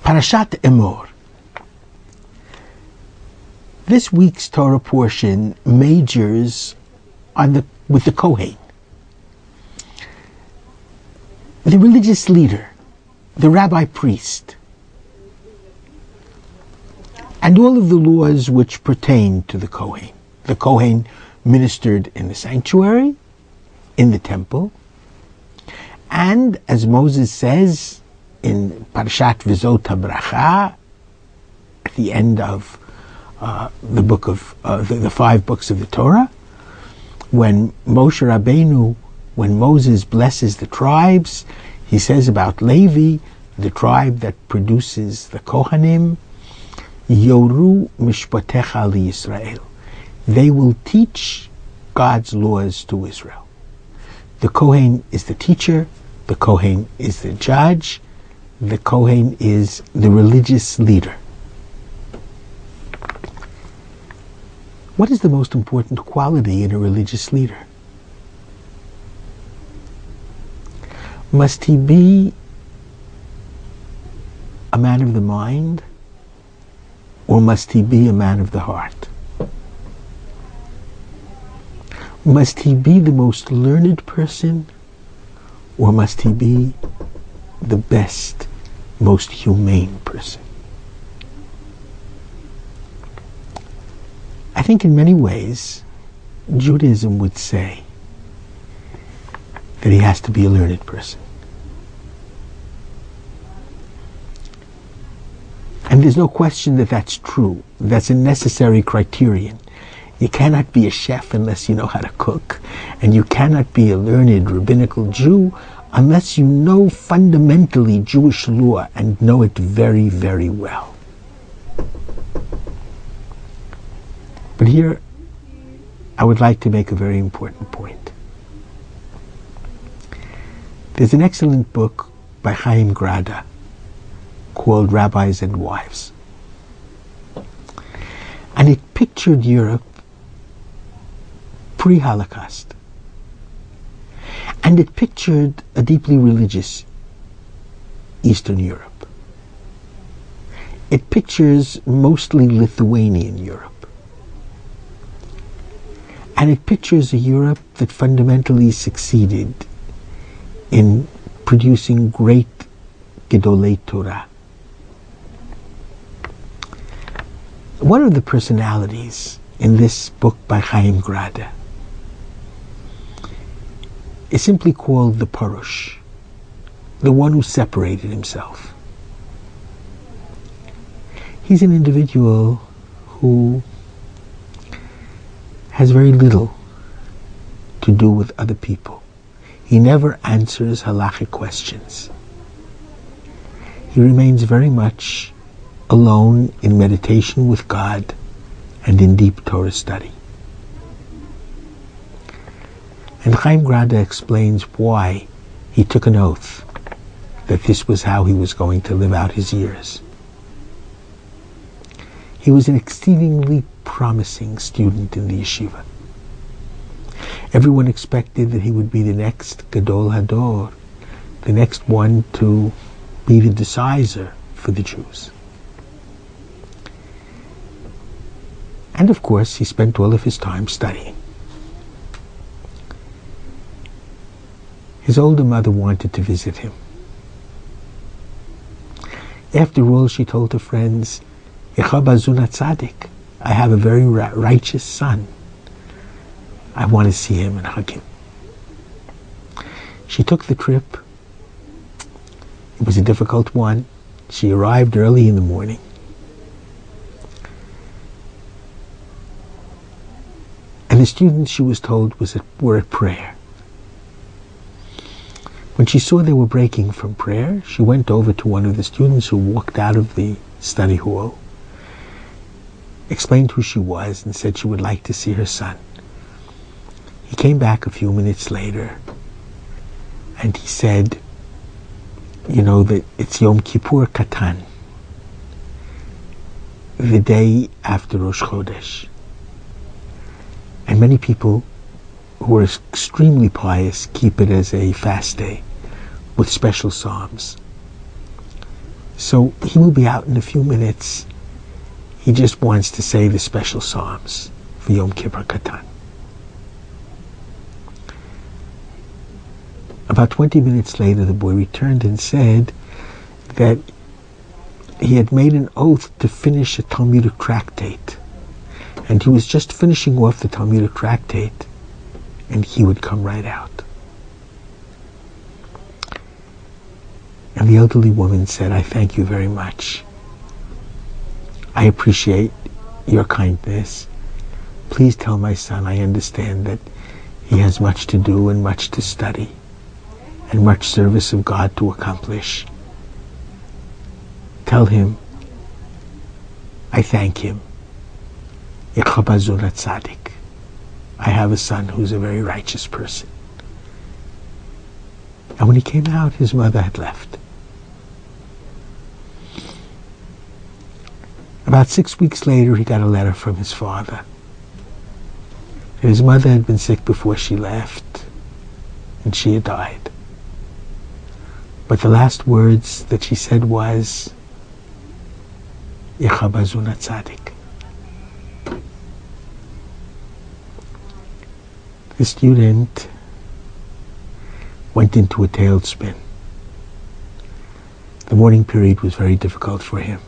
Parashat Emor. This week's Torah portion majors with the Kohen, the religious leader, the rabbi priest, and all of the laws which pertain to the Kohen. The Kohen ministered in the sanctuary, in the temple, and as Moses says in Parashat V'zot HaBracha, at the end of the book of the 5 books of the Torah, when Moshe Rabbeinu, when Moses blesses the tribes, he says about Levi, the tribe that produces the Kohanim, Yoru Mishpatecha LiYisrael. They will teach God's laws to Israel. The Kohen is the teacher, the Kohen is the judge, the Kohen is the religious leader. What is the most important quality in a religious leader? Must he be a man of the mind, or must he be a man of the heart? Must he be the most learned person, or must he be the best, most humane person? I think in many ways, Judaism would say that he has to be a learned person. And there's no question that that's true. That's a necessary criterion. You cannot be a chef unless you know how to cook, and you cannot be a learned rabbinical Jew unless you know fundamentally Jewish law and know it very, very well. But here, I would like to make a very important point. There's an excellent book by Chaim Grada called Rabbis and Wives. And it pictured Europe pre-Holocaust. And it pictured a deeply religious Eastern Europe. It pictures mostly Lithuanian Europe. And it pictures a Europe that fundamentally succeeded in producing great Gedolei Torah. One of the personalities in this book by Chaim Grada is simply called the Parush, the one who separated himself. He's an individual who has very little to do with other people. He never answers halachic questions. He remains very much alone in meditation with God and in deep Torah study. And Chaim Grada explains why he took an oath that this was how he was going to live out his years. He was an exceedingly promising student in the yeshiva. Everyone expected that he would be the next Gadol Hador, the next one to be the decisor for the Jews. And of course, he spent all of his time studying. His older mother wanted to visit him. After all, she told her friends, I have a very righteous son. I want to see him and hug him. She took the trip. It was a difficult one. She arrived early in the morning. And the students, she was told, were at prayer. When she saw they were breaking from prayer, she went over to one of the students who walked out of the study hall, explained who she was, and said she would like to see her son. He came back a few minutes later, and he said, you know, that it's Yom Kippur Katan, the day after Rosh Chodesh. And many people who are extremely pious keep it as a fast day with special psalms. So he will be out in a few minutes. He just wants to say the special Psalms for Yom Kippur Katan. About 20 minutes later, the boy returned and said that he had made an oath to finish a Talmudic tractate. And he was just finishing off the Talmudic tractate, and he would come right out. And the elderly woman said, I thank you very much. I appreciate your kindness. Please tell my son I understand that he has much to do and much to study and much service of God to accomplish. Tell him I thank him. I have a son who's a very righteous person. And when he came out, his mother had left. About 6 weeks later, he got a letter from his father. His mother had been sick before she left, and she had died. But the last words that she said was, Yechabazun Tzadik. The student went into a tailspin. The mourning period was very difficult for him.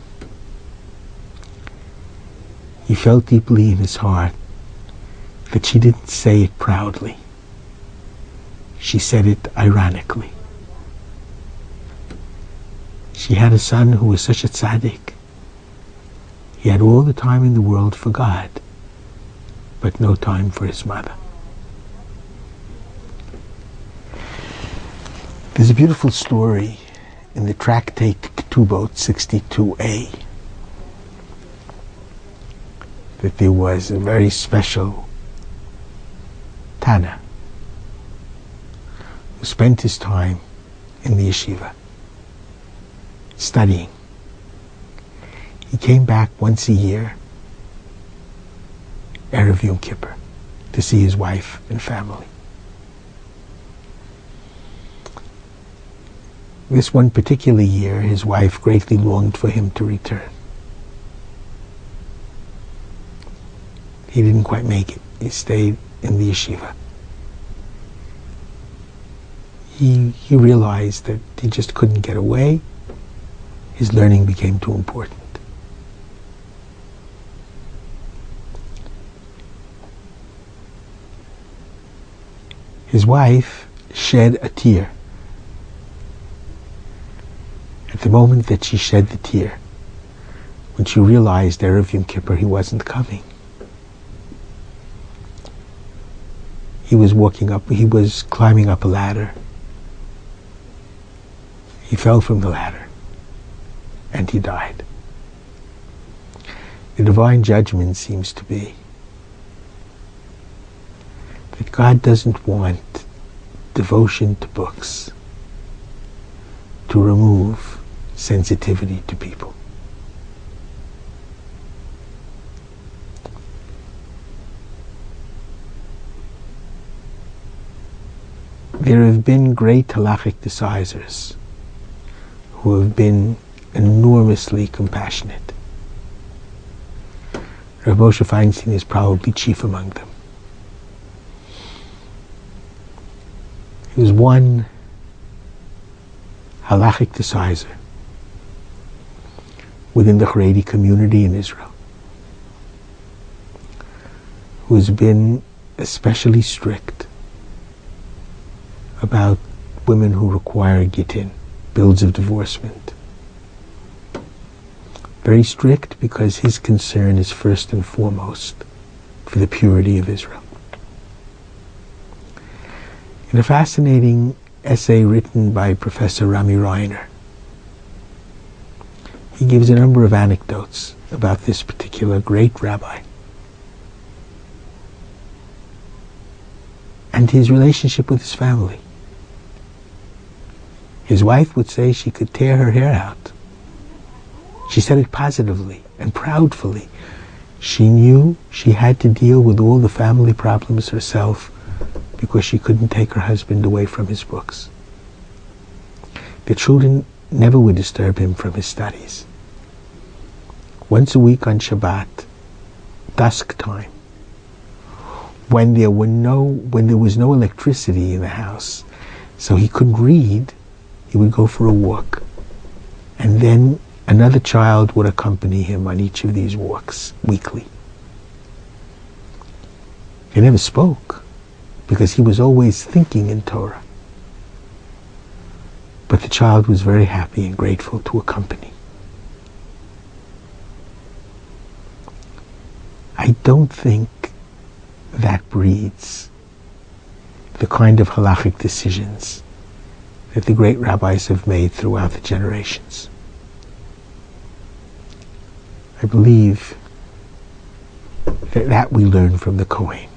He felt deeply in his heart that she didn't say it proudly. She said it ironically. She had a son who was such a tzaddik. He had all the time in the world for God, but no time for his mother. There's a beautiful story in the tractate Ketubot 62a that there was a very special Tana who spent his time in the yeshiva studying. He came back once a year, Erev Yom Kippur, to see his wife and family. This one particular year, his wife greatly longed for him to return. He didn't quite make it. He stayed in the yeshiva. He realized that he just couldn't get away. His learning became too important. His wife shed a tear. At the moment that she shed the tear, when she realized Erev Yom Kippur he wasn't coming, he was climbing up a ladder. He fell from the ladder and he died. The divine judgment seems to be that God doesn't want devotion to books to remove sensitivity to people. There have been great halachic decisors who have been enormously compassionate. Rav Moshe Feinstein is probably chief among them. He was one halachic decisor within the Haredi community in Israel who has been especially strict about women who require gittin, bills of divorcement. Very strict because his concern is first and foremost for the purity of Israel. In a fascinating essay written by Professor Rami Reiner, he gives a number of anecdotes about this particular great rabbi and his relationship with his family. His wife would say she could tear her hair out. She said it positively and proudfully. She knew she had to deal with all the family problems herself because she couldn't take her husband away from his books. The children never would disturb him from his studies. Once a week on Shabbat, dusk time, when there was no electricity in the house, so he couldn't read, he would go for a walk. And then another child would accompany him on each of these walks weekly. He never spoke, because he was always thinking in Torah. But the child was very happy and grateful to accompany. I don't think that breeds the kind of halachic decisions that the great rabbis have made throughout the generations. I believe that we learn from the Kohen.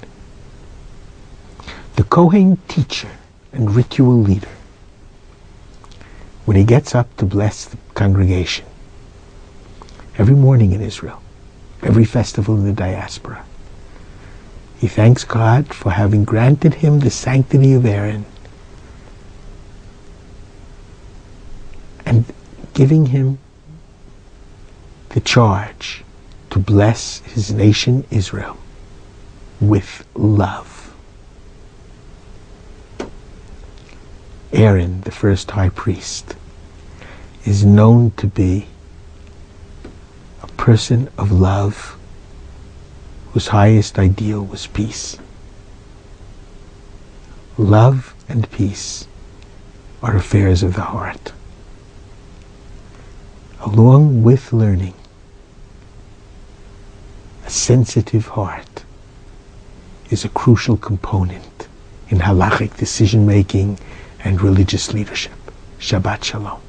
The Kohen teacher and ritual leader, when he gets up to bless the congregation, every morning in Israel, every festival in the diaspora, he thanks God for having granted him the sanctity of Aaron and giving him the charge to bless his nation Israel with love. Aaron, the first high priest, is known to be a person of love whose highest ideal was peace. Love and peace are affairs of the heart. Along with learning, a sensitive heart is a crucial component in halachic decision-making and religious leadership. Shabbat Shalom.